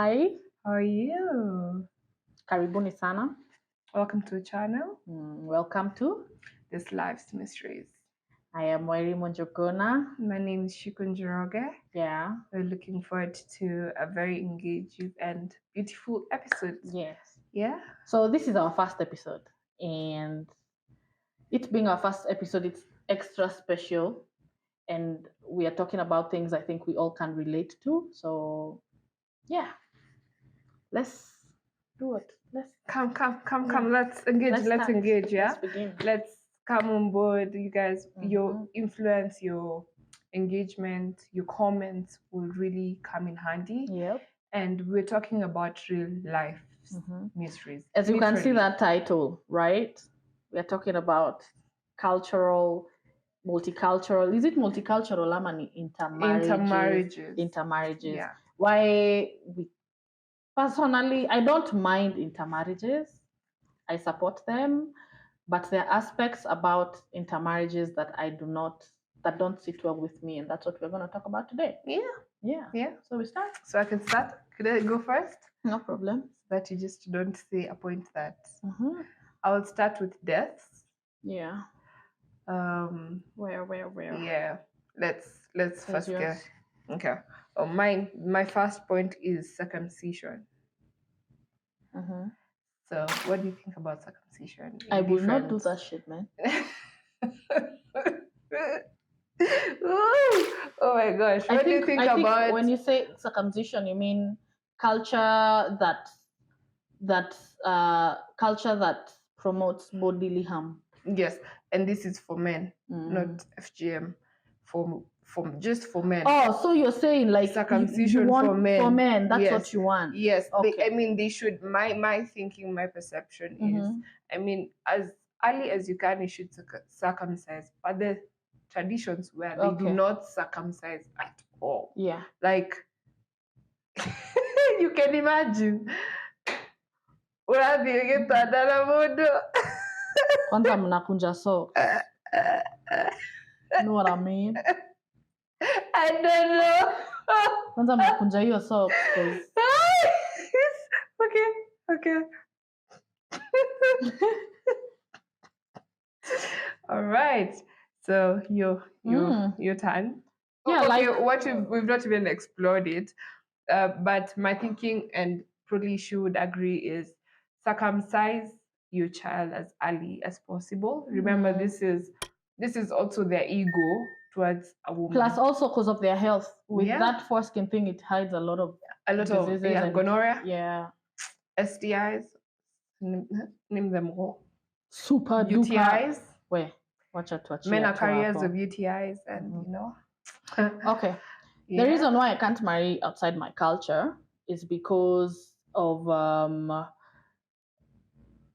Hi, How are you? karibuni sana. Welcome to the channel. Welcome to. This Life's Mysteries. I am Wairi Monjokona. My name is Shikun Njoroge. Yeah. We're looking forward to a very engaging and beautiful episode. Yes. Yeah? So this is our first episode, and it being our first episode, it's extra special, and we are talking about things I think we all can relate to. So, yeah, let's do it. Let's Come. Let's engage. Let's Let's start. engage, yeah? Let's begin. Let's come on board. You guys, your Mhm. influence, your engagement, your comments will really come in handy. Yep. And we're talking about real life mysteries. As you can see Literally. that title, right? We are talking about cultural, multicultural. Is it multicultural? Intermarriages. Intermarriages. Yeah. Why we personally, I don't mind intermarriages. I support them, but there are aspects about intermarriages that that don't sit well with me, and that's what we're going to talk about today. Yeah. So we start. So I can start. Could I go first? No problem. So that you just don't say a point that. Mm-hmm. I will start with deaths. Yeah. Where? Yeah. Let's first yours? get. Okay. Oh, my first point is circumcision. Mm-hmm. So what do you think about circumcision? I will not do that shit, man. Oh my gosh. What do you think about when you say circumcision, you mean culture that promotes bodily harm? Yes, and this is for men, not FGM. Just for men. Oh, so you're saying like circumcision you want for men. For men, that's yes. what you want. Yes. Okay. They should. My thinking, my perception is, as early as you can, you should circumcise. But the traditions where they do not circumcise at all. Yeah. Like you can imagine. Kwanza mnakunja socks. You know what I mean? I don't know. Kwanza mnakunja hiyo socks. Okay. All right. So your turn. Yeah, we've not even explored it. But my thinking, and probably she would agree, is circumcise your child as early as possible. Remember, this is also their ego towards a woman. Plus, also because of their health. With that foreskin thing, it hides a lot of diseases and gonorrhea. Yeah. STIs. Name them all. Super UTIs. Wait, watch out. Men are carriers of UTIs, and you know. Okay. Yeah. The reason why I can't marry outside my culture is because of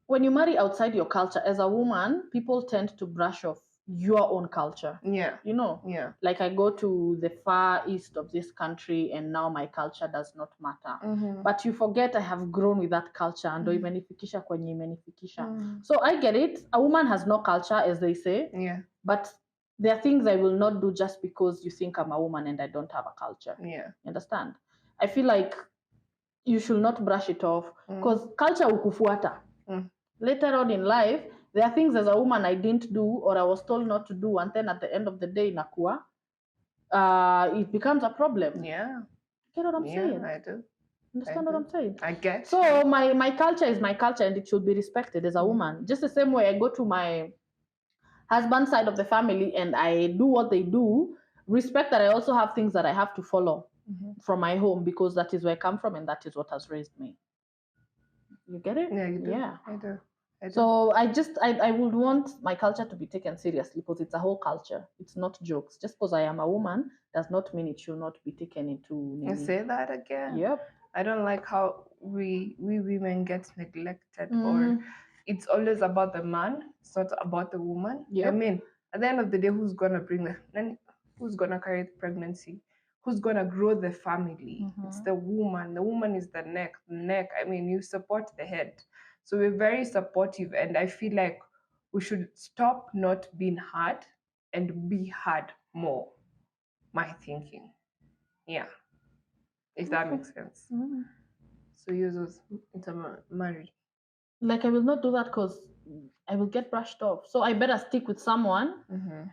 when you marry outside your culture, as a woman, people tend to brush off your own culture. Yeah. You know? Yeah. Like I go to the far east of this country and now my culture does not matter. But you forget I have grown with that culture and imenifikisha kwenye imenifikisha. So I get it. A woman has no culture, as they say. Yeah. But there are things I will not do just because you think I'm a woman and I don't have a culture. Yeah. You understand? I feel like you should not brush it off because culture ukufuata. Later on in life, there are things as a woman I didn't do or I was told not to do, and then at the end of the day, nakua, it becomes a problem. Yeah. Get what I'm saying? Yeah, I do. Understand what I'm saying? I get. So my culture is my culture and it should be respected as a woman. Just the same way I go to my husband's side of the family and I do what they do, respect that I also have things that I have to follow from my home because that is where I come from and that is what has raised me. You get it? Yeah, you do. Yeah. I do. So I would want my culture to be taken seriously because it's a whole culture. It's not jokes. Just because I am a woman does not mean it should not be taken into. You say that again? Yep. I don't like how we women get neglected or it's always about the man. It's not about the woman. Yep. I mean, at the end of the day, who's gonna who's gonna carry the pregnancy? Who's gonna grow the family? It's the woman. The woman is the neck. I mean, you support the head. So we're very supportive, and I feel like we should stop not being hard and be hard more. My thinking. Yeah. If that makes sense. So use those intermarried. Like I will not do that because I will get brushed off. So I better stick with someone.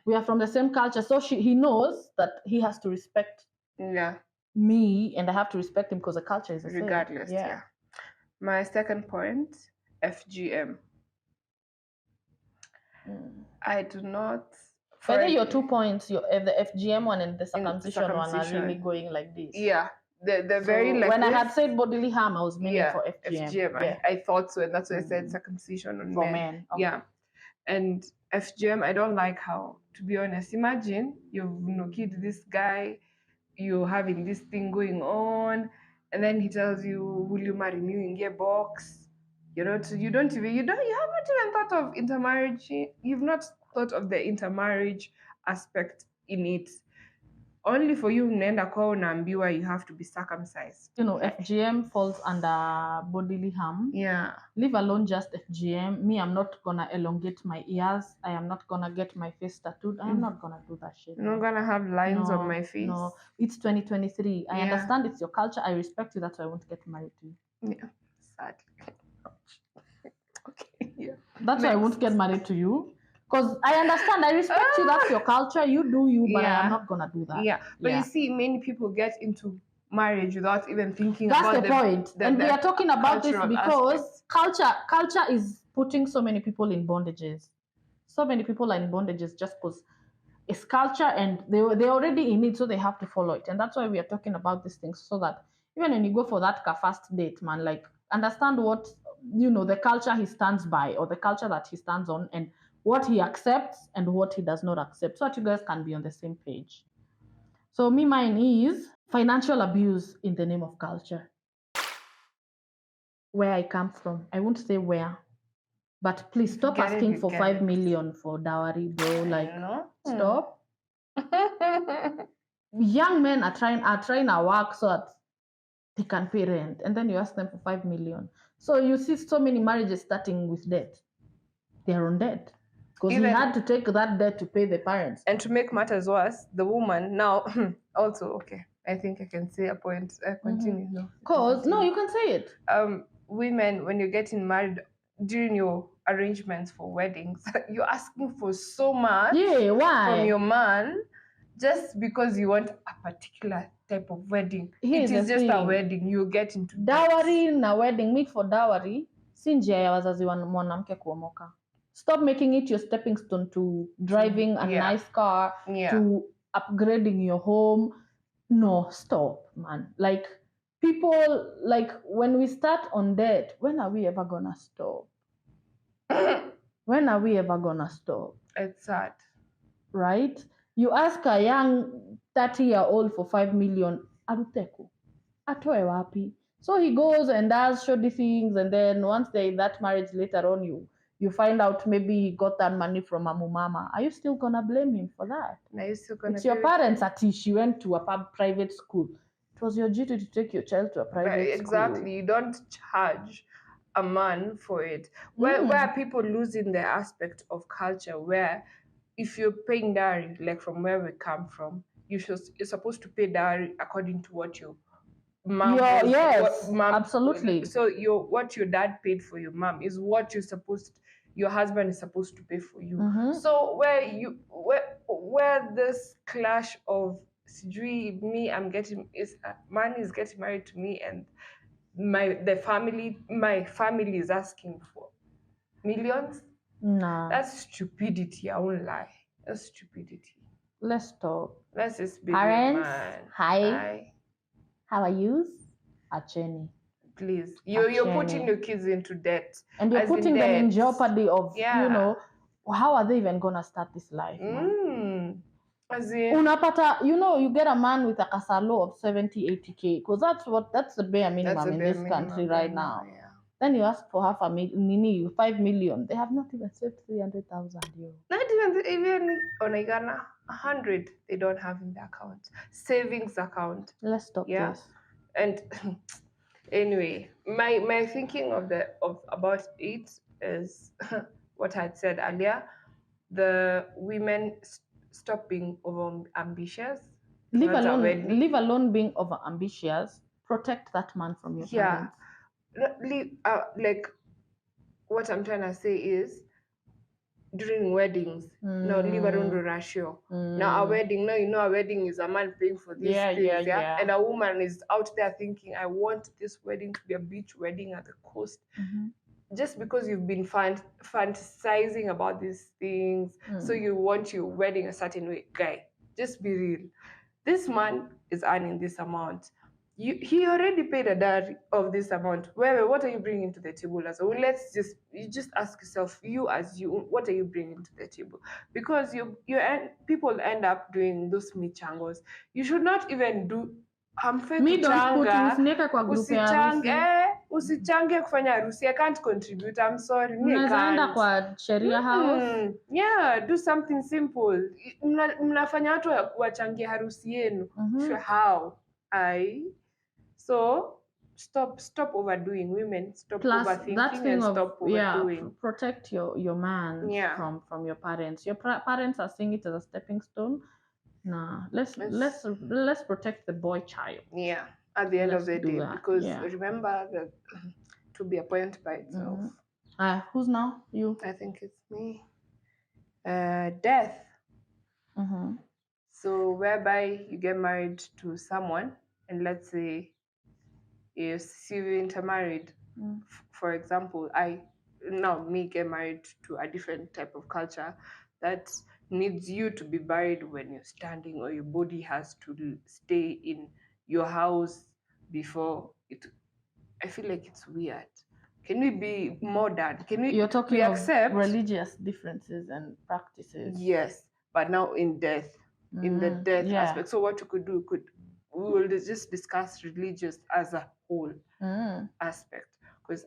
We are from the same culture, so he knows that he has to respect Yeah, me, and I have to respect him because the culture is the same. regardless. Yeah. My second point, FGM. I do not. Whether your 2 points, the FGM one and the In circumcision one are really going like this. Yeah, they're So very like when I this. had said bodily harm, I was meaning Yeah, for FGM. FGM. I thought so, and that's why I said circumcision on For men. men. Okay. Yeah, and FGM, I don't like how, to be honest, imagine you've kid this guy, you're having this thing going on, and then he tells you, will you marry me in a box? You haven't even thought of intermarriage. You've not thought of the intermarriage aspect in it. Only for you unaenda kwao unaambiwa you have to be circumcised. FGM falls under bodily harm. Yeah. Leave alone just FGM. Me, I'm not gonna elongate my ears. I am not gonna get my face tattooed. I am not gonna do that shit. I'm not gonna have lines on my face. No, it's 2023. I understand it's your culture. I respect you. That's why I won't get married to you. Yeah, sad. Okay, yeah. That's why I won't get married to you. Because I understand, I respect you, that's your culture, you do you, but I am not gonna do that. Yeah, but you see, many people get into marriage without even thinking that's about the point. And we are talking about this because culture is putting so many people in bondages. So many people are in bondages just because it's culture and they're already in it, so they have to follow it. And that's why we are talking about these things, so that even when you go for that first date, man, like understand what the culture he stands by, or the culture that he stands on, and what he accepts and what he does not accept, so that you guys can be on the same page. So mine is financial abuse in the name of culture. Where I come from, I won't say where, but please stop asking for 5 million for dowry, bro. Like, stop. Young men are trying to work so that they can pay rent, and then you ask them for 5 million. So you see so many marriages starting with debt. They're on debt because he had to take that debt to pay the parents. And to make matters worse, the woman now also, okay, I think I can say a point. Continue. No, you can say it. Women, when you're getting married, during your arrangements for weddings, you're asking for so much from your man just because you want a particular type of wedding. It is just a wedding. You get into dowry na wedding. Me for dowry, si njia ya wazazi wa mwanamke kuomoka. Stop making it your stepping stone to driving a nice car, to upgrading your home. No, stop, man. Like, people, like, when we start on debt, when are we ever gonna stop? When are we ever gonna stop? It's sad. Right? You ask a young 30-year-old for 5 million, aruteku, atoe wapi? So he goes and does shoddy things, and then once they're in that marriage later on, you find out maybe he got that money from a mama. Are you still gonna blame him for that? It's your parents at she went to a private school. It was your duty to take your child to a private school. Exactly. You don't charge a man for it. Where people losing the aspect of culture, where if you're paying dowry, like from where we come from, you're supposed to pay dowry according to what your mom absolutely. So what your dad paid for your mom is what your husband is supposed to pay for you. So where this clash of man is getting married to me, and my family is asking for millions. Nah, that's stupidity. I won't lie, that's stupidity. Let's talk. Let's just be parents. Man. Hi. How are you? Acheni. Please, you're putting your kids into debt, and you're putting them in jeopardy of how are they even gonna start this life? As in, unapata, you get a man with a kasalo of 70-80K, because that's the bare minimum in this country right now. Then you ask for 5 million. They have not even saved 300,000 euros. Not even on a Ghana 100 they don't have in the account, savings account. Let's stop this. And anyway, my thinking about it is what I had said earlier. The women stop being over ambitious. Leave alone being over ambitious. Protect that man from your parents. Like what I'm trying to say is during weddings, no, leave around the ratio. Now a wedding, no, you know, a wedding is a man paying for these things, yeah? And a woman is out there thinking, I want this wedding to be a beach wedding at the coast. Just because you've been fantasizing about these things, so you want your wedding a certain way. Guy, just be real. This man is earning this amount. He already paid a dowry of this amount. What are you bringing to the table as well? You just ask yourself, what are you bringing to the table? Because people end up doing those michangos. You should not even do usiniweke kwa group ya harusi. Usichange kufanya harusi. I can't contribute. I'm sorry. Mnaenda kwa sheria house. Yeah, do something simple. Mnafanya watu wachangie harusi yenu. How? So stop overdoing. Women, stop overthinking and stop overdoing. Protect your man from your parents. Your parents are seeing it as a stepping stone. Nah, let's protect the boy child. Yeah, at the end of the day, because remember that to be a point by itself. Who's now? You? I think it's me. Death. So whereby you get married to someone, and let's say you intermarried. For example, me get married to a different type of culture that needs you to be buried when you're standing, or your body has to stay in your house before it. I feel like it's weird. Can we be modern? You're talking of religious differences and practices. Yes, but now in death, in the death aspect. So what you could do, we will just discuss religious as a whole aspect. Because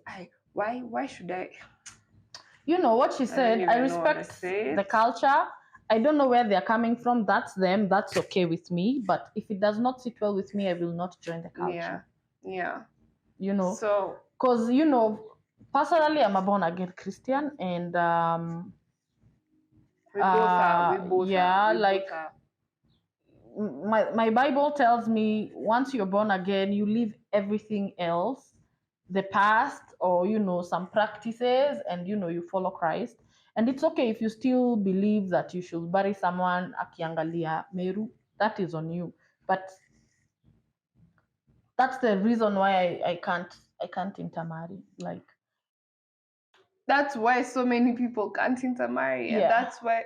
why should I? You know what she said. I respect the culture. I don't know where they're coming from. That's them. That's okay with me. But if it does not sit well with me, I will not join the culture. Yeah. You know. So, because personally, I'm a born again Christian, and we both are. My Bible tells me once you're born again, you leave everything else, the past, or some practices, and you follow Christ. And it's okay if you still believe that you should bury someone akiangalia Meru. That is on you. But that's the reason why I can't intermarry. Like, that's why so many people can't intermarry. And that's why.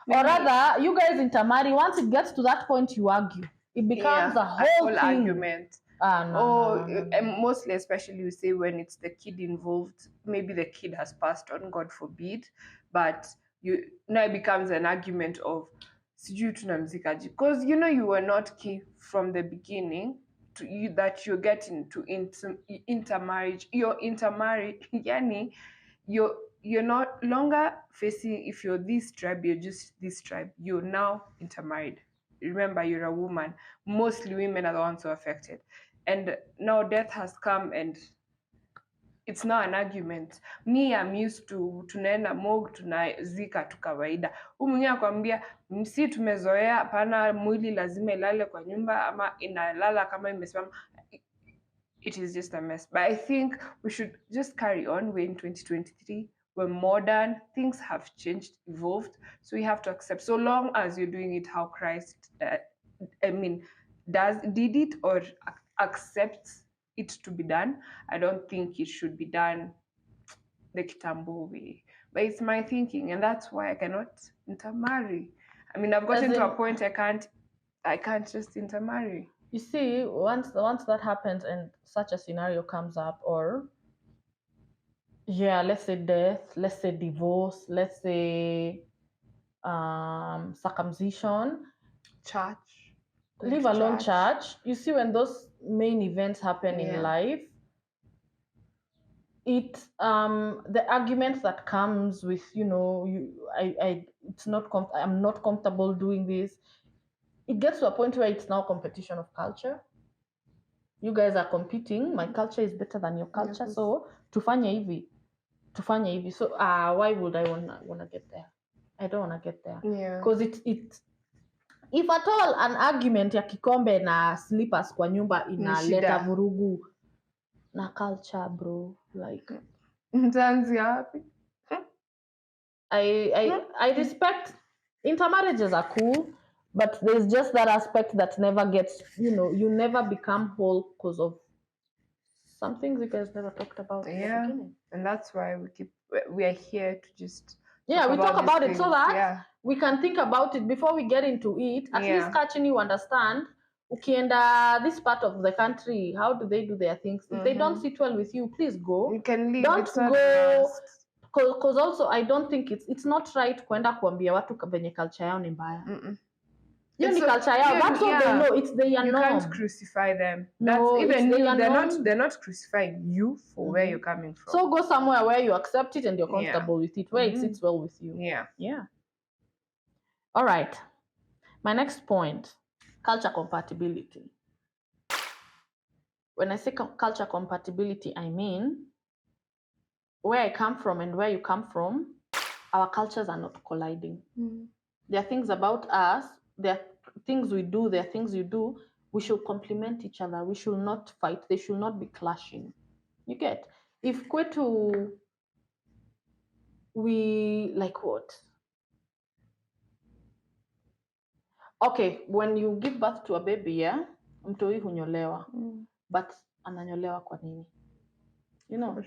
Or rather, you guys intermarry. Once it gets to that point, you argue. It becomes a whole argument. No. And mostly, especially, you say when it's the kid involved, maybe the kid has passed on, God forbid, but now it becomes an argument of because you were not key from the beginning that you're getting to intermarriage. You're no longer facing, if you're this tribe, you're just this tribe. You're now intermarried. Remember, you're a woman. Mostly women are the ones who are affected. And now death has come, and it's not an argument. Me, I'm used to tunaenda morgue, tunazika tu kawaida. Mwenyewe akwambia si tumezoea, hapana, mwili lazima ilale kwa nyumba ama inalala kama imesimama. It is just a mess. But I think we should just carry on. We're in 2023. We're modern. Things have changed, evolved. So we have to accept. So long as you're doing it how Christ, did it or accepts it to be done, I don't think it should be done the Kitambo way. But it's my thinking, and that's why I cannot intermarry. I mean, I've gotten to a point I can't just intermarry. You see, once that happens and such a scenario comes up, or let's say death, let's say divorce, let's say circumcision, church, leave alone church. You see, when those main events happen in life, it's the argument that comes with I'm not comfortable doing this. It gets to a point where it's now competition of culture. You guys are competing. My culture is better than your culture, so tufanye hivi. So why would I wanna get there? I don't wanna get there. Because it if at all an argument ya kikombe na slippers kwa nyumba inaleta vurugu, na culture, bro. Like Mtaanzia wapi? I respect intermarriages are cool, but there's just that aspect that never gets, you never become whole because of some things you guys never talked about in the beginning. And that's why we are here to just we talk about it so that we can think about it before we get into it. At least catching you understand. Ukienda this part of the country, how do they do their things? If they don't sit well with you, please go. You can leave. Don't go. Because also I don't think it's not right kwenda kuambia watu venye culture yao ni mbaya. Hiyo ni culture yao. That's all they know. It's their norm. You can't crucify them. No, even they're not crucifying you for where you're coming from. So go somewhere where you accept it and you're comfortable with it, where it sits well with you. Yeah. All right. My next point, culture compatibility. When I say culture compatibility, I mean where I come from and where you come from, our cultures are not colliding. There are things about us, there are things we do, there are things you do. We should complement each other. We should not fight. They should not be clashing. You get? If kwetu, we like what? Okay, when you give birth to a baby, yeah, mtoi hunyolewa. But ananyolewa kwa nini? You know,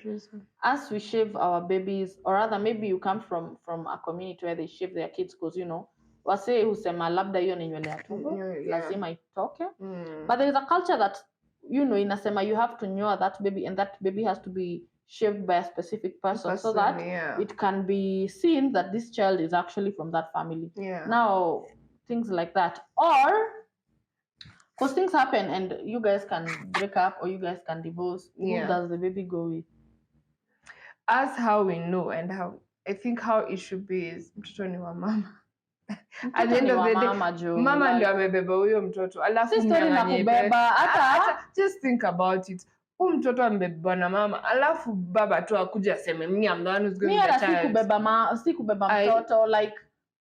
as we shave our babies, or rather maybe you come from a community where they shave their kids because, wase husema labda hiyo ni nywele ya tumbo, lazima itoke. But there is a culture that, inasema you have to nyoa that baby, and that baby has to be shaved by a specific person so that it can be seen that this child is actually from that family. Now, things like that. Or because things happen and you guys can break up or you guys can divorce. Who does the baby go with? As how we know and how I think how it should be is mtoto ni wa mama. At the end of the day, mama ndio amebeba huyo mtoto. Alafu just think about it. Huyu mtoto amebeba na mama. Alafu baba tu akuja aseme mimi am the one who's going to the child. Sikubeba mtoto like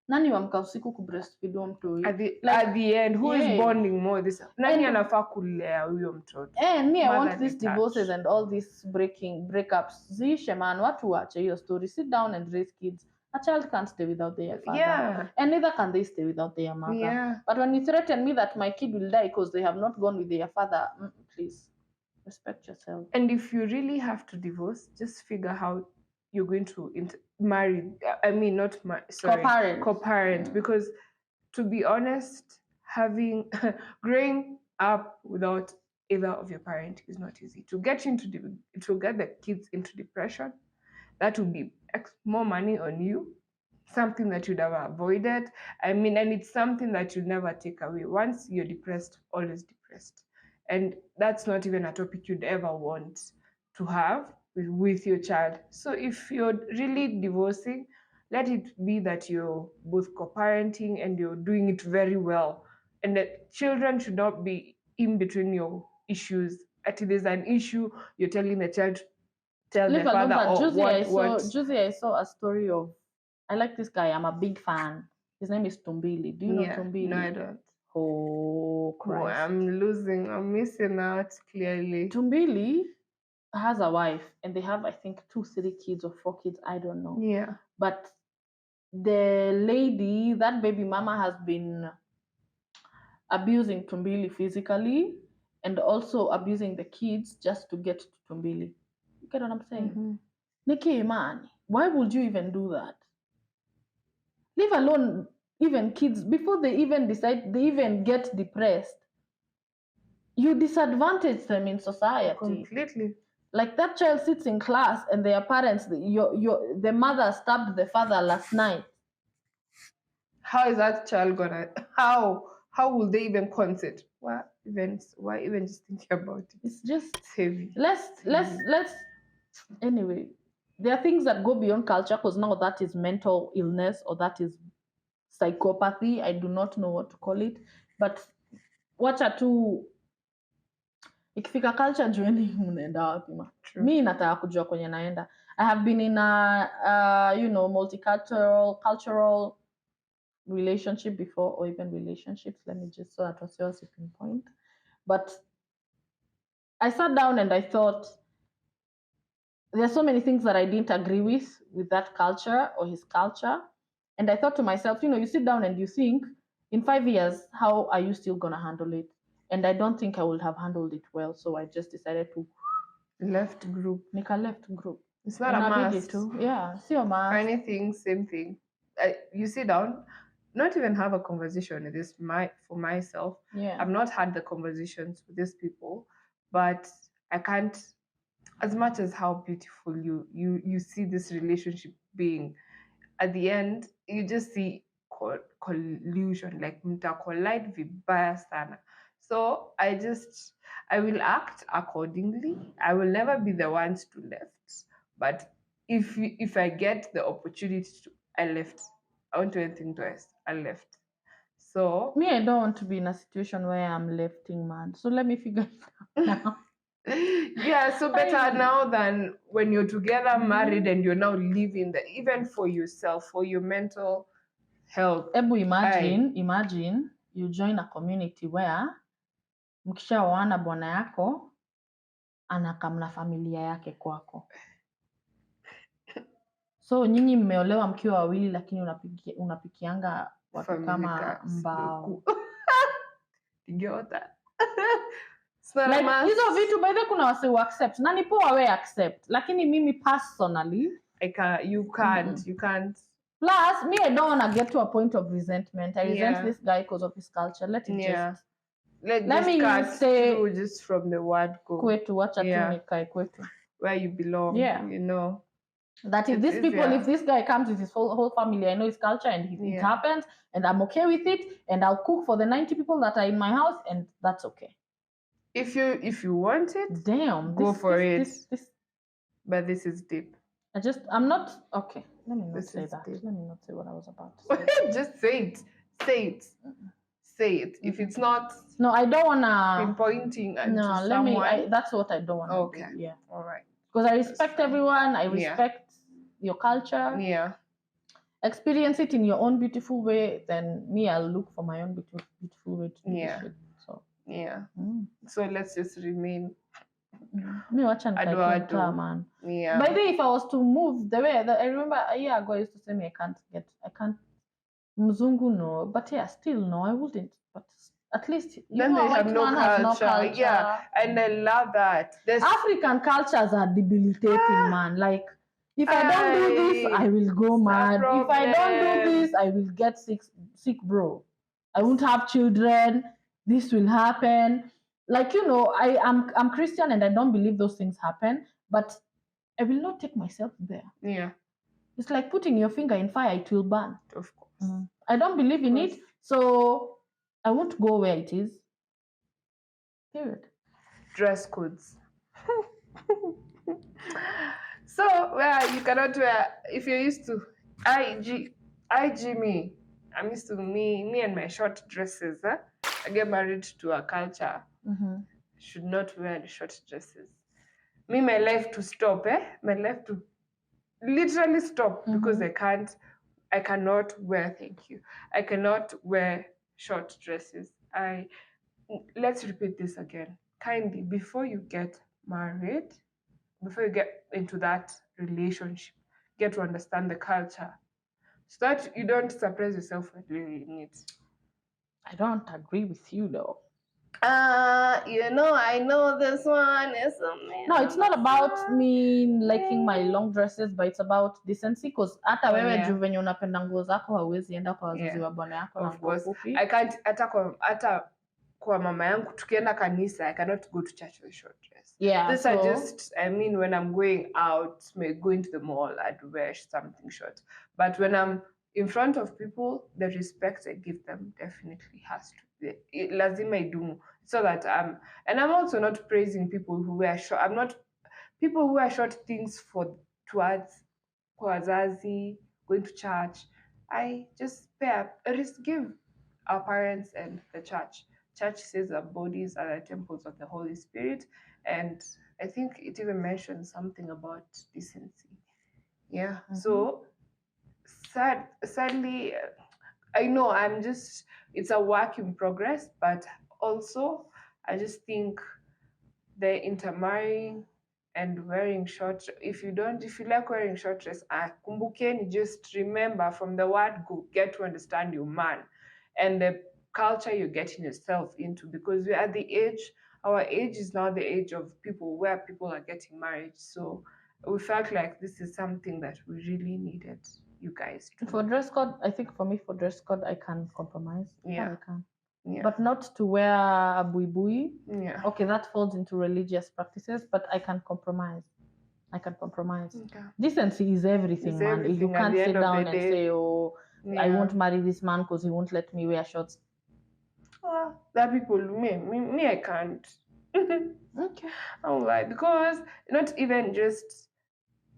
nani wamka usiku ku breastfeed mtu at the end who is bonding more this nani anafaa kulea huyo mtoto and me I want these divorces and all these breakups ziishe man, watu waache hiyo story. Sit down and raise kids. A child can't stay without their father, and neither can they stay without their mother. But when you threaten me that my kid will die because they have not gone with their father, please respect yourself. And if you really have to divorce, just figure how you're going to marry. I mean, not co-parent. Because to be honest, growing up without either of your parents is not easy. To get the kids into depression, that would be more money on you, something that you'd have avoided. I mean, and it's something that you'll never take away. Once you're depressed, always depressed. And that's not even a topic you'd ever want to have with your child. So if you're really divorcing, let it be that you're both co-parenting and you're doing it very well. And that children should not be in between your issues. If there's an issue, you're telling the child, tell the father Juicy, I saw a story of, I like this guy, I'm a big fan. His name is Tumbili. Do you know Tumbili? No, I don't. Oh, Christ. I'm missing out clearly. Tumbili has a wife and they have, I think, 3 kids or 4 kids, I don't know. Yeah. But the lady, that baby mama, has been abusing Tumbili physically and also abusing the kids just to get to Tumbili. You get what I'm saying? Nikki, man, why would you even do that? Leave alone even kids, before they even decide, they even get depressed. You disadvantage them in society. Completely. Like that child sits in class and their parents, the mother stabbed the father last night. How is that child gonna? How will they even consent? Why even just thinking about it? It's just heavy. Let's anyway. There are things that go beyond culture because now that is mental illness or that is psychopathy. I do not know what to call it, but wacha tu ikifika culture jueni mnaenda wapi ma. Mi nataka kujua kwenye naenda. I have been in a cultural relationship before, or even relationships. Let me just, so that was your second point. But I sat down and I thought, there's so many things that I didn't agree with that culture or his culture. And I thought to myself, you sit down and you think, in 5 years, how are you still gonna handle it? And I don't think I would have handled it well. So I just decided to Left group. make a left group. It's not a must. Yeah, see your must. Anything, same thing. You sit down, not even have a conversation with this. For myself, Yeah. I've not had the conversations with these people, but I can't. As much as how beautiful you see this relationship being, at the end you just see collusion, like mta collide vibaya sana. So I will act accordingly. I will never be the ones to left, but if I get the opportunity to, I left. I won't do anything twice. I left. So Me, I don't want to be in a situation where I'm lefting man. So let me figure it out now. yeah, so better now than when you're together married and you're now living there, even for yourself, for your mental health. Ebu imagine you join a community where mkishaoana bwana yako anakam na familia yake kwako. So nyinyi mmeolewa mkiwa wawili, lakini unapikianga watu kama mbao. Idiota. Like hizo vitu by the kuna wase accept. Na ni poa we accept. Lakini mimi personally, you can't. Plus, me, I don't want to get to a point of resentment. I resent this guy because of his culture. Let it just... Let me just say just from the word go. Kwetu, wacha tu nikae kwetu. Where you belong, That if if this guy comes with his whole family, I know his culture and it happens, and I'm okay with it, and I'll cook for the 90 people that are in my house, and that's okay. If you want it, go for it. But this is deep. I'm not okay. Let me not say that. Deep. Let me not say what I was about to say. Just say it. Say it. If it's not, no, I don't wanna pinpointing. No, let me. That's what I don't wanna. Okay. Do. Yeah. All right. Because I respect everyone. I respect your culture. Yeah. Experience it in your own beautiful way. Then me, I'll look for my own beautiful way to do it. So. Yeah. So let's just remain. Me watch and man. Yeah. By the way, if I was to move the way that I remember a year ago, I used to say I can't Mzungu no, but yeah, still no, I wouldn't. But at least then they have no culture. Yeah, and I love that. African cultures are debilitating, man. Like if I don't do this, I will go mad. If I don't do this, I will get sick, bro. I won't have children. This will happen. Like I'm Christian and I don't believe those things happen, but I will not take myself there. Yeah. It's like putting your finger in fire, it will burn. Of course. I don't believe in it, so I won't go where it is. Period. Dress codes. So, you cannot wear, if you're used to IG me. I'm used to me and my short dresses. I get married to a culture. Should not wear the short dresses. Me, my life to stop, my life to literally stop because I cannot wear, thank you. I cannot wear short dresses. Let's repeat this again. Kindly, before you get married, before you get into that relationship, get to understand the culture so that you don't surprise yourself when doing it. I don't agree with you though. I know this one is something. No, it's not about me liking my long dresses, but it's about decency. Because hata wewe juu venye unapenda nguo zako hauwezi enda kwa wazazi wa bwana yako na nguo fupi. I can't hata kwa mama yangu tukienda kanisa, I cannot go to church with a short dress. Yeah. This are just, when I'm going out, going to the mall, I'd wear something short. But when I'm in front of people, the respect I give them definitely has to be. Lazima idumu. So that and I'm also not praising people who wear short. I'm not people who wear short things towards wazazi, going to church. I just give our parents and the church. Church says our bodies are the temples of the Holy Spirit, and I think it even mentions something about decency. Yeah. So sadly, I know it's a work in progress, but also I just think the intermarrying and wearing short. If you like wearing short dress, kumbukeni, just remember from the word go, get to understand your man and the culture you're getting yourself into, because we're at the age, our age is now the age of people where people are getting married. So we felt like this is something that we really needed you guys to. For dress code, I think for me, for dress code, I can compromise. Yeah. I can. Yeah. But not to wear a buibui. Yeah. Okay, that falls into religious practices, but I can compromise. I can compromise. Okay. Decency is everything, It's man. everything You at can't the sit end of down the and day. say, oh, I Yeah. won't marry this man because he won't let me wear shorts. That people, me, I can't. Okay. Oh, why? Because not even just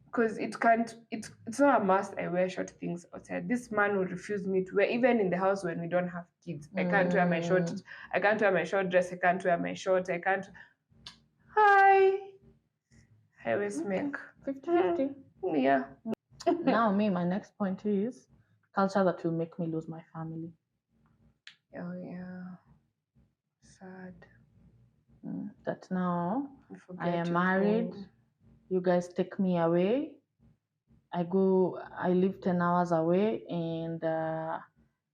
because it's not a must I wear short things outside. This man will refuse me to wear, even in the house when we don't have kids. I can't wear my short dress, I can't wear my shorts, I can't. Hi. I always make 50-50. Yeah. Now my next point is culture that will make me lose my family. Oh yeah. Sad. That now I am your married. home. You guys take me away. I live 10 hours away, and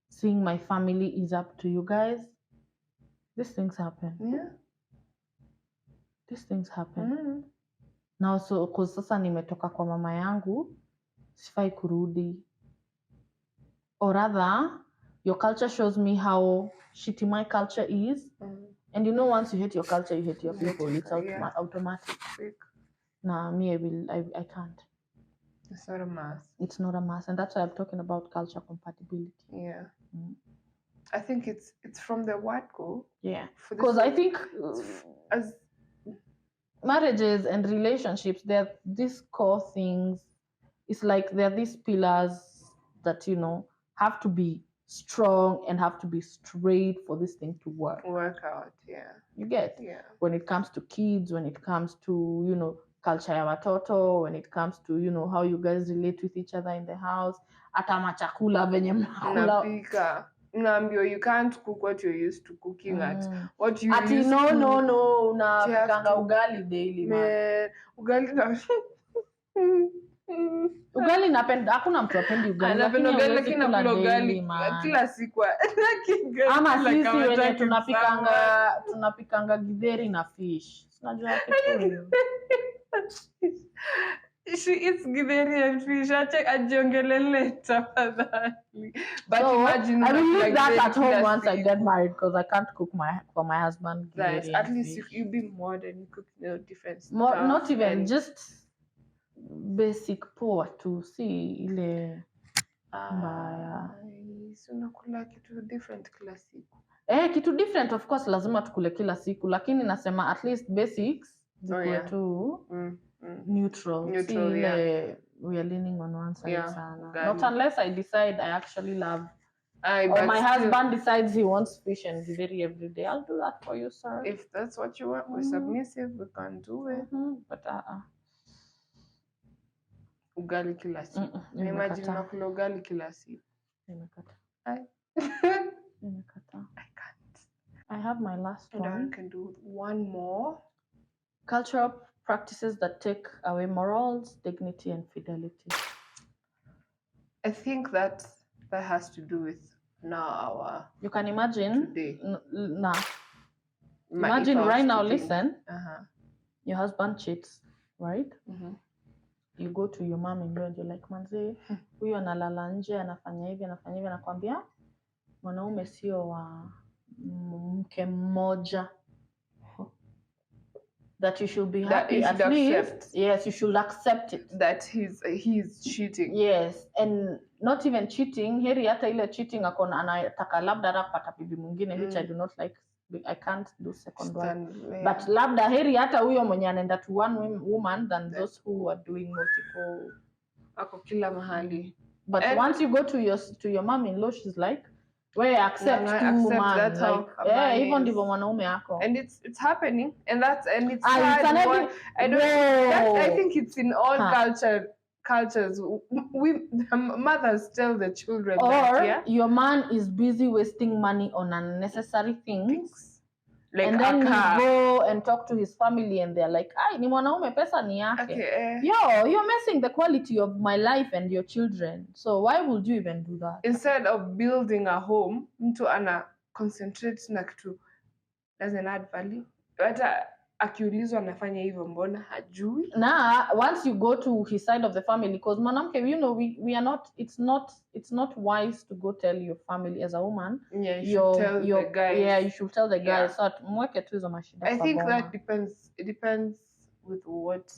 seeing my family is up to you guys. These things happen. Yeah. These things happen. Now so cause sasa nimetoka kwa mama yangu, sifai kurudi. Or rather, your culture shows me how shitty my culture is. And you know, once you hate your culture, you hate your people. It's automatic. Nah, me, I can't. It's not a must. It's not a must, and that's why I'm talking about culture compatibility. Yeah. I think it's from the word go. Yeah. Because I think as marriages and relationships, they're these core things. It's like they're these pillars that, you know, have to be strong and have to be straight for this thing to work out. Yeah. You get? Yeah. When it comes to kids, when it comes to, you know, culture ya watoto, when it comes to, you know, how you guys relate with each other in the house, hata machakula venye mnapika. You can't cook what you're used to cooking at what you ati used no to. unapikanga ugali daily man. Ugali na ugali napenda, hakuna mtu apendi ugali, lakini lakini nakula ugali kila siku ama sisi wenye tunapikanga githeri na fish, unajua kitu. She eats githeri and fish. Ajiongelele tafadhali. But so, imagine I will use that at home once I get married, because I can't cook for my husband. Right. At least you be modern, you cook different stuff. Not even just basic poa tu, si ile mbaya. Unakula kitu different kila siku. Kitu different of course lazima tukule kila siku, lakini nasema at least basics zikuwe tu neutral. Yeah. We are leaning on one side sana. Not unless I decide I actually love or my husband decides he wants fish and githeri every day. I'll do that for you, sir. If that's what you want, we're submissive, we can do it. But ugali kila siku. Imagine nakula ugali kila siku. I can't. I have my last one. I can do one more. Cultural practices that take away morals, dignity, and fidelity. I think that has to do with now you can imagine today. Imagine right now, listen. Your husband cheats, right? You go to your mom and you're like, manze, huyu analala nje, anafanya hivi, anakwambia mwanaume sio wa mke mmoja. That you should be happy at least. Yes, you should accept it. That he's cheating. Yes, and not even cheating. Heri hata ile cheating akona anataka labda rapata bibi mwingine, which I do not like. I can't do second one. But labda heri hata huyo mwenye anaenda to one woman than those who are doing multiple. Ako kila mahali. But once you go to your mom-in-law, she's like, we accept two man, like, hivyo ndivyo mwanaume yako. And it's happening, and it's sad. I think it's in all cultures. Mothers tell the children or your man is busy wasting money on unnecessary things. like and then a car. you go and talk to his family and they're like, "Ai, ni mwanaume, pesa ni yake." Okay, You're messing the quality of my life and your children. So why would you even do that? instead of building a home, mtu ana concentrate na kitu doesn't add value. Hata akiulizwa anafanya hivyo, mbona hajui? Nah, once you go to his side of the family, because mwanamke, we are not. It's not wise to go tell your family as a woman. Yeah, you should tell the guys. Yeah, you should tell the guys. Yeah. So mweke tu hizo mashida I kwa think boma. that depends. It depends with what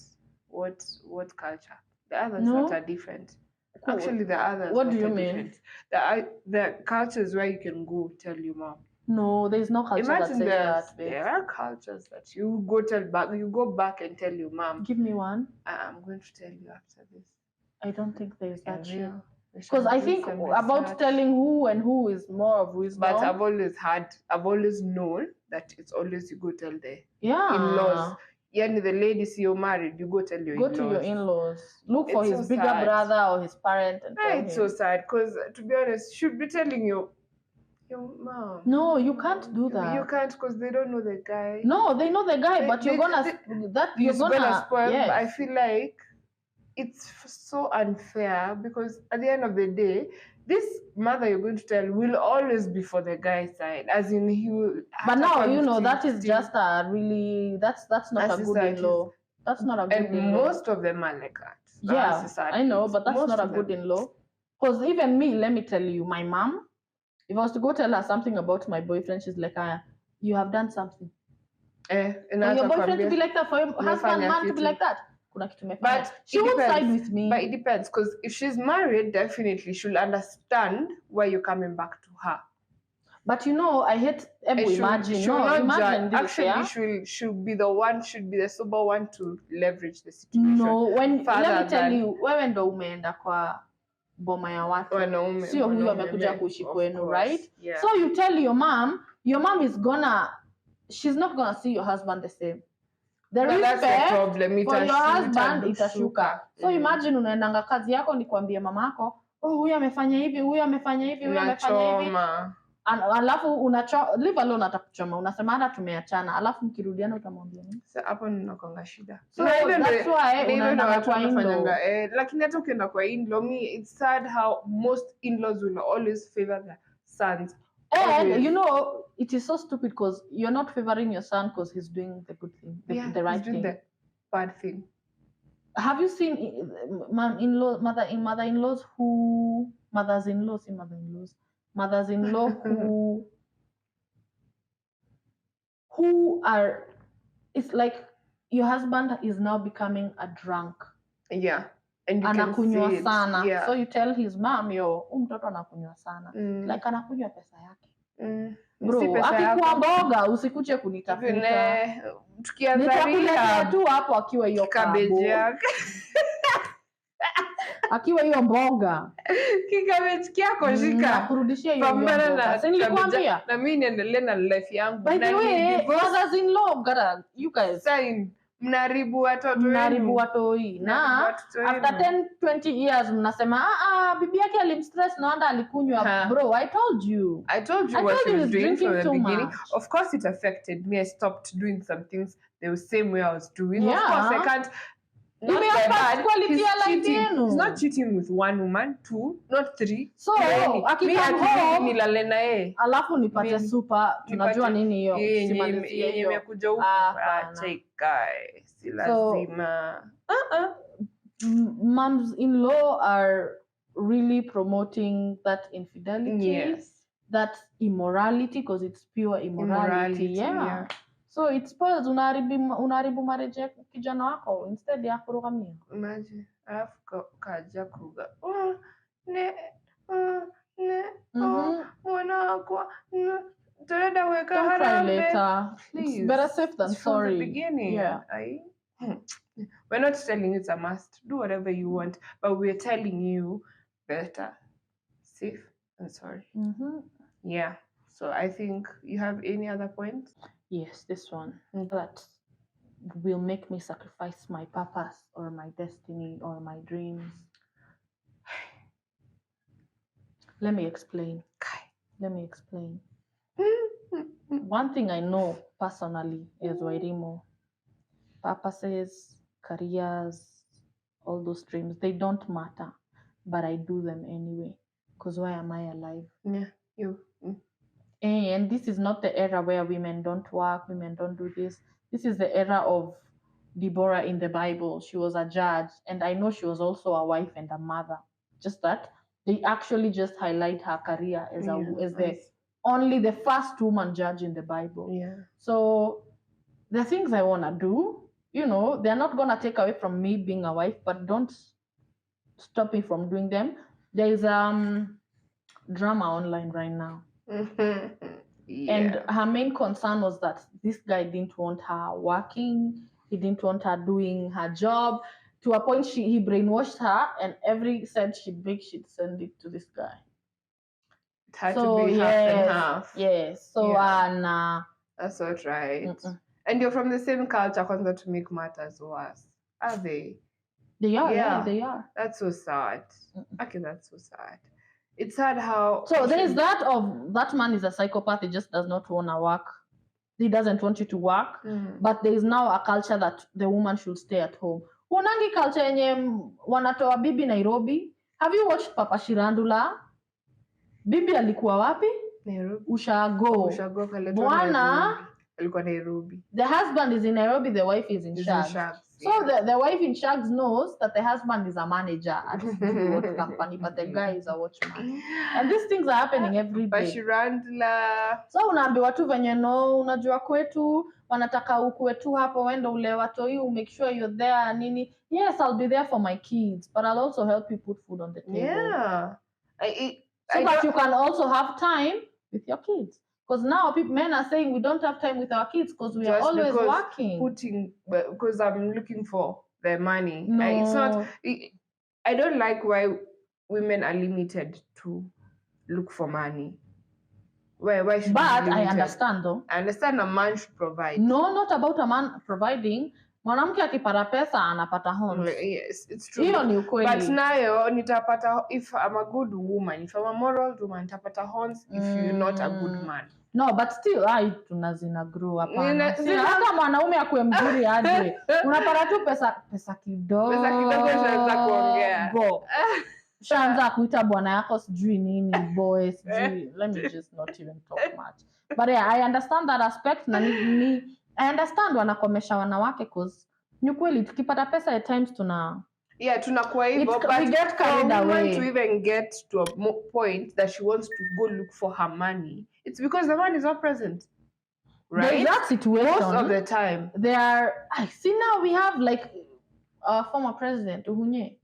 culture. The others No? that are different. Actually, the others. What do that you are mean? different. The cultures where you can go tell your mom. No, there's no culture that Imagine says that. Babe. there are cultures that you go back and tell your mom. Give me one. I'm going to tell you after this. I don't think there's that shit. We should Because I do think some about research. telling who and who is more of wisdom. But I've always known that it's always you go tell the Yeah. in-laws. Yeah, the ladies you're married, you go tell your in-laws. Go to your in-laws. Look for It's his so bigger sad. brother or his parent and tell It's him. so sad because, to be honest, should be telling your mom. No, you can't do that. You can't because they don't know the guy. No, they know the guy, but you're gonna spoil. yes. But I feel like it's so unfair because at the end of the day, this mother you're going to tell will always be for the guy's side, as in he will. But now that is just a really that's not a good in-law. That's not a good in-law. And most of them are like that. Yeah, I know, but that's not a good in-law. Because even me, let me tell you, my mom, if I was to go tell her something about my boyfriend, she's like, you have done something. For your boyfriend to be like that, for your husband, man to be like that. But she won't side with me. But it depends, because if she's married, definitely she'll understand why you're coming back to her. But I hate imagine. Imagine this. Actually, she'll be the sober one to leverage the situation. No, let me tell you, wewe ndo umeenda kwa boma ya watu. Sio huyu amekuja kuishi kwenu, right? Yeah. So you tell your mom she's not gonna see your husband the same. The respect for your husband itashuka. So imagine unaendanga kazi yako ni kuambia mamako, huyu amefanya hivi, huyu amefanya hivi, huyu amefanya hivi. Alafu leave alone atakuchoma. Unasema hata tumeachana. Alafu mkirudiana utamwambia nini? Sasa hapo ninakonga shida. So that's why unaenda kwa in-law. Lakini hata ukienda kwa in-law, it's sad how most in-laws will always favor their sons. And it is so stupid because you're not favoring your son because he's doing the good thing, the right thing. He's doing the bad thing. Have you seen mothers-in-law who are, it's like your husband is now becoming a drunk. Yeah. And you anakunywa can see sana. Yeah. So you tell his mom, mtoto anakunywa sana. Like anakunywa pesa yake. Bro, akikuwa mboga usikuje kunitafuta. Nitakuletea tu hapo akiwa hiyo cabbage yake. Akiwa hiyo mboga. Kikabeji kyako shika. Nakurudishia hiyo mboga. Si nilikwambia? Na mimi niendelee na life yangu. By the way, mothers-in-law, you guys sign. Mnaribu watoto hii. Na after 10-20 years mnasema bibi yake alimstress na anda alikunywa. Bro, I told you what she was doing from the beginning. Much. Of course it affected me. I stopped doing some things the same way I was doing. Yeah. Of course I can't. Not he's not cheating with one woman, 2, not 3. So akikam home nilale na yeye. Alafu nipate super, tunajua nini hiyo. Simalizia hiyo. Imekuja huko. Take guy. Si lazima. Moms-in-law are really promoting that infidelity. Yes. That immorality, because it's pure immorality. Yeah. So it spoils, unaharibu marriage ya kijana wako instead ya kurugamia. Imagine, alafu kaja kuga. Wanakwa. Don't cry later. It's better safe than sorry. From the beginning. Yeah. We're not telling you it's a must. Do whatever you want. But we're telling you better safe than sorry. Yeah. So I think you have any other points? Yes, this one. That will make me sacrifice my purpose or my destiny or my dreams. Let me explain. One thing I know personally is Wairimo. Purposes, careers, all those dreams, they don't matter, but I do them anyway. Because why am I alive? Yeah, you. And this is not the era where women don't work, women don't do this. This is the era of Deborah in the Bible. She was a judge, and I know she was also a wife and a mother. Just that they actually just highlight her career as only the first woman judge in the Bible. Yeah. So the things I wanna do, they're not gonna take away from me being a wife, but don't stop me from doing them. There is drama online right now. Yeah. And her main concern was that this guy didn't want her working. He didn't want her doing her job. To a point, he brainwashed her, and every cent she baked, she'd send it to this guy. It had to be half and half. Yes. So, nah. That's not right. And you're from the same culture, concept to make matters worse. Are they? They are. Yeah, they are. That's so sad. Okay, that's so sad. It's sad how. So there is that man is a psychopath. He just does not want to work. He doesn't want you to work. But there is now a culture that the woman should stay at home. Unangi culture yenye wanatoa bibi Nairobi. Have you watched Papa Shirandula? Bibi alikuwa wapi? Nairobi. Ushago. Bwana alikuwa Nairobi. The husband is in Nairobi, the wife is in Shags. So the wife in Shags knows that the husband is a manager at what company, but the guy is a watchman. And these things are happening every day. Bashirandla. So unaambiwa tu venye unajua kwetu, wanataka ukue tu hapo, wenda ule watoi, make sure you're there, nini. Yes, I'll be there for my kids, but I'll also help you put food on the table. Yeah. But you can also have time with your kids. Because now men are saying we don't have time with our kids because we are always working. Because I'm looking for the money. No. It's not. I don't like why women are limited to look for money. Why should? But I understand though. I understand a man should provide. No, not about a man providing. Mwanamke akipata pesa anapata horns. Yes, it's true. Hiyo ni ukweli. But nayo nitapata, if I'm a good woman, if I'm a moral woman, nitapata horns if you're not a good man. No, but still tunazina grow hapana. Hata mwanaume akue mzuri aje. Unapata tu pesa kidogo. Pesa kidogo shaanza kuongea. Shaanza kuita bwana yako sijui nini boy sijui. Let me just not even talk much. But yeah, I understand that aspect na I understand wanakomesha wanawake cause ni kweli tukipata pesa at times tunakuwa hivyo, but we get carried away. To even get to a point that she wants to go look for her money, it's because the man is not present, right? There's that situation most of the time. I see now we have like our former president Uhunye.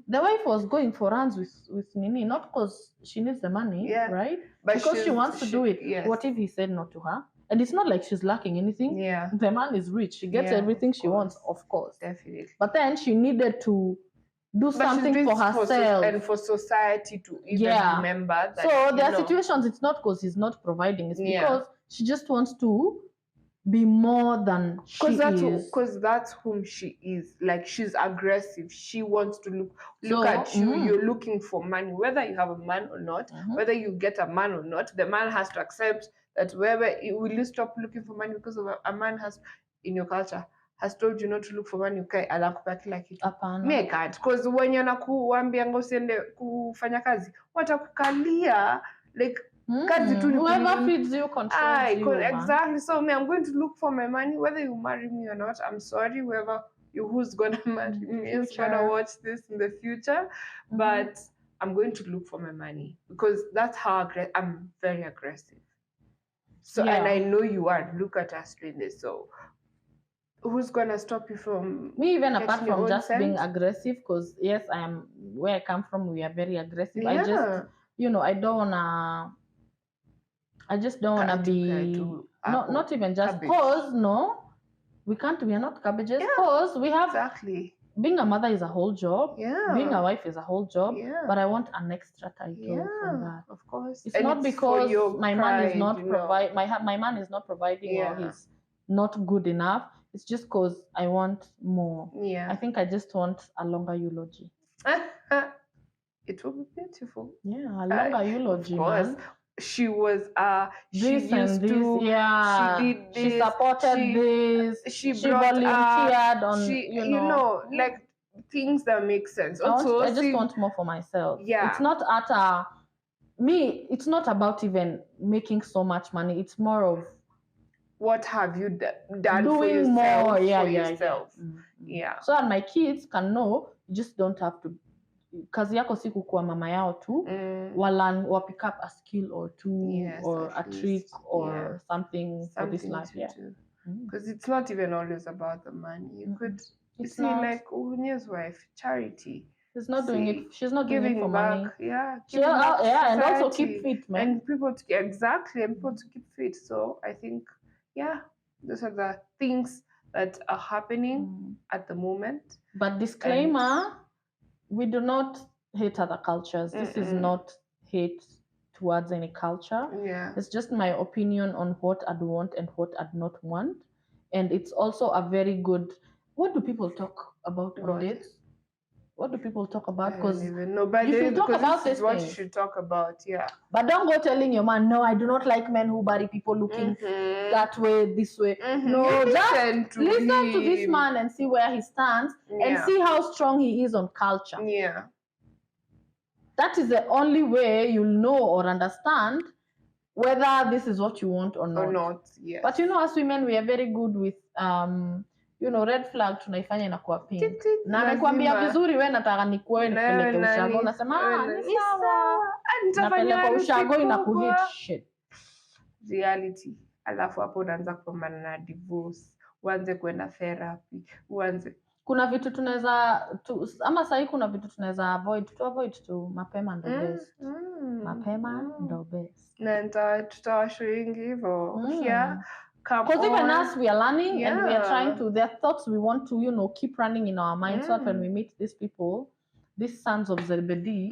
The wife was going for runs with Nini, not because she needs the money, right? But because she wants to do it. Yes. What if he said no to her? And it's not like she's lacking anything. Yeah. The man is rich. She gets everything she wants, of course. Definitely. But then she needed to do something for herself. And for society to even remember that. So there are situations, it's not because he's not providing. It's because she just wants to be more than she is. Because that's whom she is. Like, she's aggressive. She wants to look at you. You're looking for money. Whether you have a man or not, whether you get a man or not, the man has to accept that will you stop looking for money because of a man has, in your culture, has told you not to look for money, okay, anakupea kila kitu. Hapana. Me can't, because when anakuambia ngo usiende kufanya kazi, watakukalia like kazi tu. Whoever feeds you controls you. Exactly. So I'm going to look for my money, whether you marry me or not. I'm sorry, who's gonna marry me is gonna watch this in the future, but I'm going to look for my money because that's how I'm very aggressive. So and I know you are. Look at us doing this. So who's gonna stop you from me? Even apart from just being aggressive, because yes, I am where I come from. We are very aggressive. I just, I just don't wanna be not even just cause we can't. We are not cabbages. Cause we have being a mother is a whole job. Being a wife is a whole job. But I want an extra title from that. Of course. It's not because my man is not my man is not providing or he's not good enough. It's just because I want more. I think I just want a longer eulogy. It will be beautiful. A longer eulogy, man. she was she This and used this, to yeah. she did She this, supported this. she She brought volunteered on, she you you know. know, like things that make sense. I Also, just see, want more for myself. Yeah. It's not at me. It's not about even making so much money. It's more of what have you done for doing yourself? more. Yeah, for yeah, yourself. yeah. Yeah. So that my kids can know. You just don't have to. Kazi yako si kukuwa mama yao tu, wa pick up a skill or two, Yes, or a at trick least, or something for this life. to Yeah. do. Because it's not even always about the money. You could It's see, not. like Unye's wife, charity. She's not doing it. She's not giving doing it for back, money. Yeah, Giving back to and also keep fit, man. And people to, exactly, and people to keep fit. So I think, yeah, those are the things that are happening at the moment. But disclaimer, we do not hate other cultures. This is not hate towards any culture. Yeah. It's just my opinion on what I'd want and what I'd not want. And it's also a very good, what do people talk about on dates? What do people talk about? Because you should talk about this what you should talk about, yeah. But don't go telling your man, no, I do not like men who marry people looking that way, this way. No, just listen to this man and see where he stands and see how strong he is on culture. Yeah. That is the only way you'll know or understand whether this is what you want or not. Yes. But you know, as women, we are very good with you know, red flag tunaifanya inakuwa pink. Na amekwambia vizuri, we nataka nikuwe nipeleke ushago, unasema ni sawa. Napeleka ushago inakuhit shit. Reality. Alafu hapo unaanza kupambana na divorce, uanze kwenda therapy, kuna vitu tunaweza ama sahi kuna vitu tunaweza avoid tu mapema ndo best. Mapema ndo best. Na tutawashoingi hivyo. Yeah. Because even us, we are learning and we are trying to, there are thoughts we want to, you know, keep running in our minds. So that when we meet these people, these sons of Zebedee,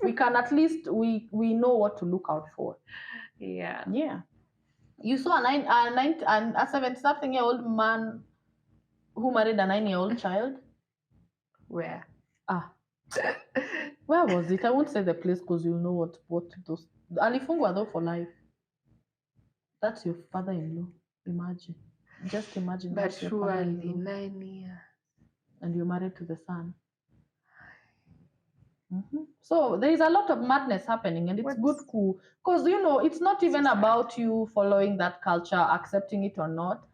we can at least, we know what to look out for. Yeah. Yeah. You saw a 70-something-year-old man who married a 9-year-old child. Where? Where was it? I won't say the place because you'll know what those. Alifungwa though for life. That's your father-in-law. Imagine. Just imagine. But surely 9 years. And you're married to the son. So there is a lot of madness happening, and it's good cool. Because, you know, it's not even about you following that culture, accepting it or not.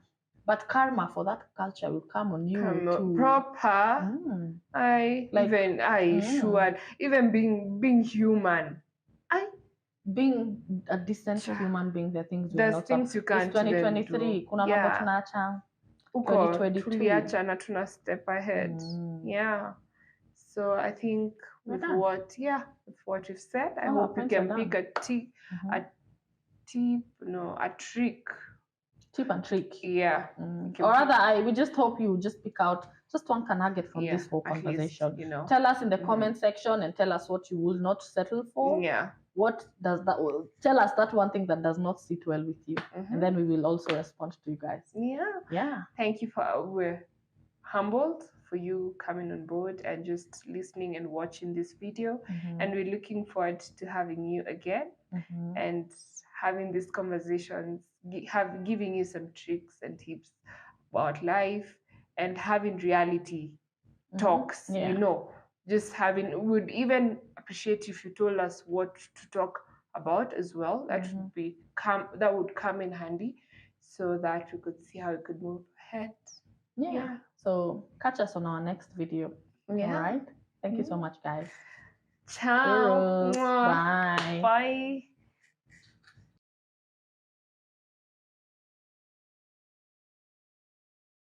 But karma for that culture will come on you too. Proper. Even being human. Being a decent human being, the things there's things you can't. It's 2023. Kuna mambo tunaacha. 2022. Tuliacha na tuna step ahead. Yeah. So I think with what you've said, I hope you can pick a trick. Tip and trick. Yeah. Or rather, we just hope you just pick out just one nugget from this whole conversation. Least, you know. Tell us in the comment section and tell us what you will not settle for. Yeah. What does that? Tell us that one thing that does not sit well with you, and then we will also respond to you guys. Yeah. Yeah. Thank you we're humbled for you coming on board and just listening and watching this video, and we're looking forward to having you again and having these conversations, giving you some tricks and tips about life and having reality talks. You know, just would even appreciate if you told us what to talk about as well. That would come in handy so that we could see how we could move ahead. Yeah. So catch us on our next video. Yeah. All right. Thank you so much, guys. Ciao. Bye. Bye.